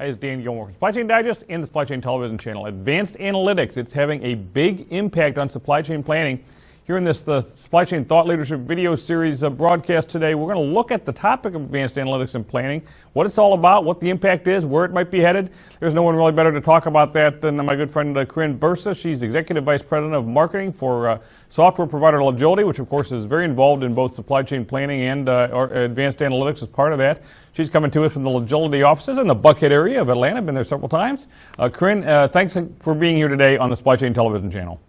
Hi, it's Dan Gilmore from Supply Chain Digest and the Supply Chain Television channel. Advanced analytics, it's having a big impact on supply chain planning. Here in this the Supply Chain Thought Leadership video series broadcast today, we're going to look at the topic of advanced analytics and planning, what it's all about, what the impact is, where it might be headed. There's no one really better to talk about that than my good friend Corinne Bursa. She's Executive Vice President of Marketing for software provider Logility, which of course is very involved in both supply chain planning and advanced analytics as part of that. She's coming to us from the Logility offices in the Buckhead area of Atlanta. Been there several times. Corinne, thanks for being here today on the Supply Chain Television channel.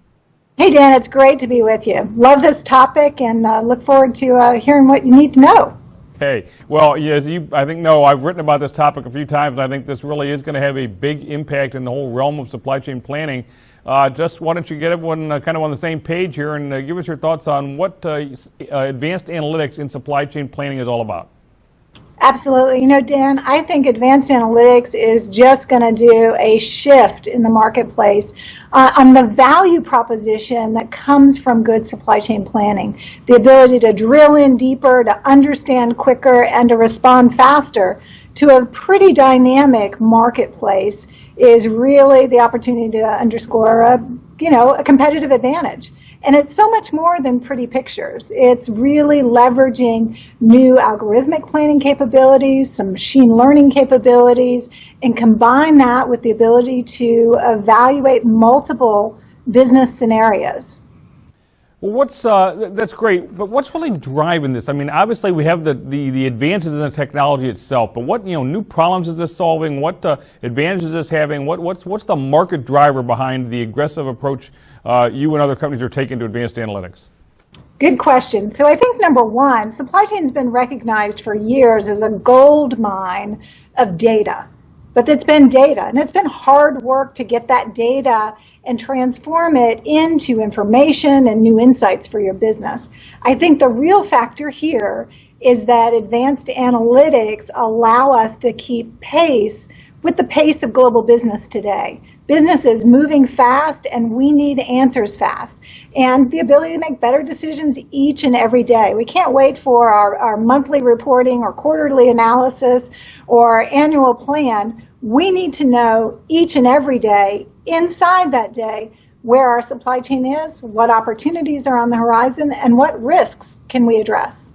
Hey, Dan, it's great to be with you. Love this topic and look forward to hearing what you need to know. Hey, well, as you, I think, know, I've written about this topic a few times, and I think this really is going to have a big impact in the whole realm of supply chain planning. Just why don't you get everyone kind of on the same page here and give us your thoughts on what advanced analytics in supply chain planning is all about. Absolutely. You know, Dan, I think advanced analytics is just going to do a shift in the marketplace on the value proposition that comes from good supply chain planning. The ability to drill in deeper, to understand quicker, and to respond faster to a pretty dynamic marketplace is really the opportunity to underscore a competitive advantage. And it's so much more than pretty pictures. It's really leveraging new algorithmic planning capabilities, some machine learning capabilities, and combine that with the ability to evaluate multiple business scenarios. Well, that's great, but what's really driving this? I mean, obviously we have the advances in the technology itself, but what new problems is this solving? What advantages is this having? What's the market driver behind the aggressive approach you and other companies are taking to advanced analytics? Good question. So I think number one, supply chain has been recognized for years as a gold mine of data. But it's been data, and it's been hard work to get that data and transform it into information and new insights for your business. I think the real factor here is that advanced analytics allow us to keep pace with the pace of global business today. Business is moving fast, and we need answers fast, and the ability to make better decisions each and every day. We can't wait for our monthly reporting or quarterly analysis or annual plan. We need to know each and every day, inside that day, where our supply chain is, what opportunities are on the horizon, and what risks can we address.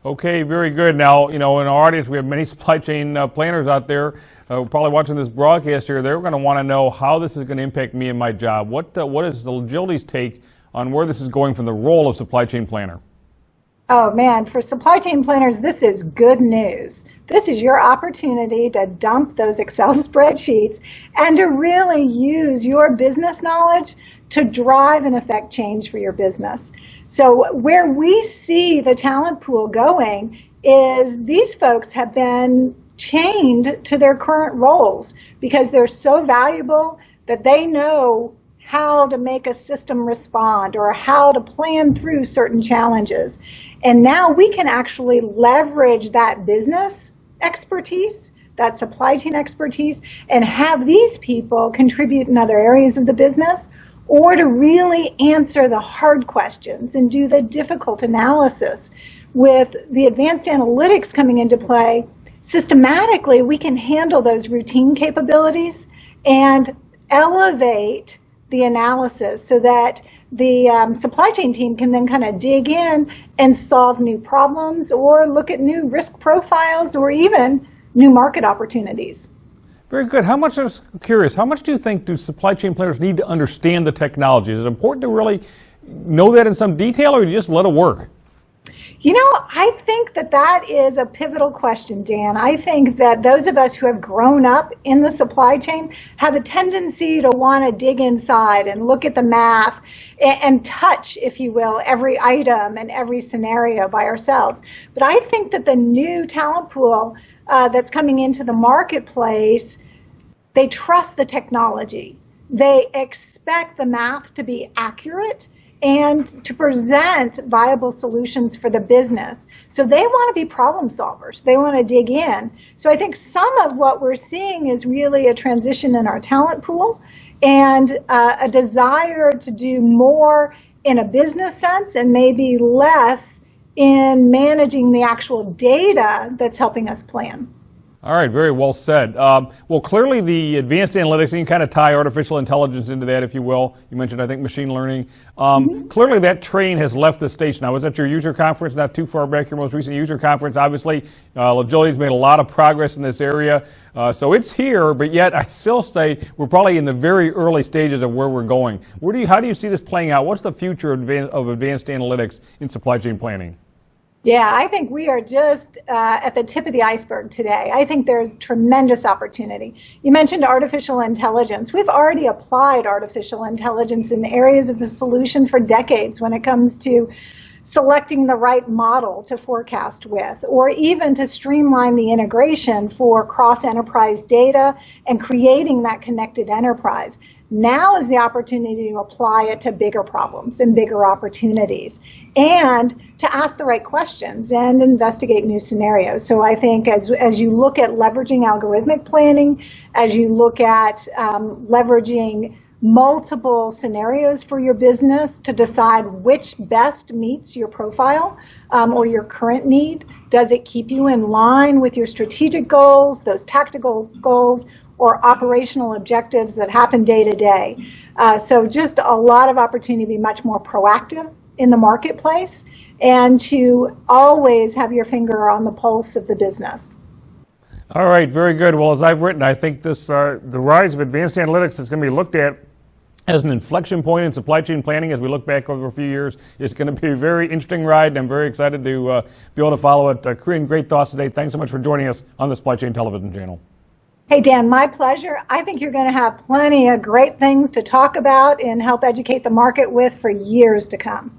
Okay, very good. Now, in our audience, we have many supply chain planners out there probably watching this broadcast here. They're going to want to know how this is going to impact me and my job. What is the Logility's take on where this is going from the role of supply chain planner? Oh man, for supply chain planners, this is good news. This is your opportunity to dump those Excel spreadsheets and to really use your business knowledge to drive and affect change for your business. So where we see the talent pool going is these folks have been chained to their current roles because they're so valuable that they know how to make a system respond or how to plan through certain challenges. And now we can actually leverage that business expertise, that supply chain expertise, and have these people contribute in other areas of the business or to really answer the hard questions and do the difficult analysis. With the advanced analytics coming into play, systematically we can handle those routine capabilities and elevate the analysis so that the supply chain team can then kind of dig in and solve new problems or look at new risk profiles or even new market opportunities. Very good. I was curious, how much do you think do supply chain planners need to understand the technology? Is it important to really know that in some detail, or do you just let it work? I think that is a pivotal question, Dan. I think that those of us who have grown up in the supply chain have a tendency to want to dig inside and look at the math and touch, if you will, every item and every scenario by ourselves. But I think that the new talent pool that's coming into the marketplace, they trust the technology. They expect the math to be accurate and to present viable solutions for the business. So they want to be problem solvers. They want to dig in. So I think some of what we're seeing is really a transition in our talent pool and a desire to do more in a business sense and maybe less in managing the actual data that's helping us plan. All right, very well said. Well, clearly the advanced analytics, and you kind of tie artificial intelligence into that, if you will. You mentioned, I think, machine learning. Clearly that train has left the station. I was at your user conference not too far back, your most recent user conference. Obviously, Logility's made a lot of progress in this area. So it's here, but yet I still say we're probably in the very early stages of where we're going. How do you see this playing out? What's the future of advanced analytics in supply chain planning? Yeah, I think we are just at the tip of the iceberg today. I think there's tremendous opportunity. You mentioned artificial intelligence. We've already applied artificial intelligence in areas of the solution for decades when it comes to selecting the right model to forecast with, or even to streamline the integration for cross-enterprise data and creating that connected enterprise. Now is the opportunity to apply it to bigger problems and bigger opportunities, and to ask the right questions and investigate new scenarios. So I think as you look at leveraging algorithmic planning, as you look at leveraging multiple scenarios for your business to decide which best meets your profile or your current need, does it keep you in line with your strategic goals, those tactical goals, or operational objectives that happen day to day. So just a lot of opportunity to be much more proactive in the marketplace and to always have your finger on the pulse of the business. All right, very good. Well, as I've written, I think this the rise of advanced analytics is going to be looked at as an inflection point in supply chain planning as we look back over a few years. It's going to be a very interesting ride, and I'm very excited to be able to follow it. Corinne, great thoughts today. Thanks so much for joining us on the Supply Chain Television channel. Hey, Dan, my pleasure. I think you're going to have plenty of great things to talk about and help educate the market with for years to come.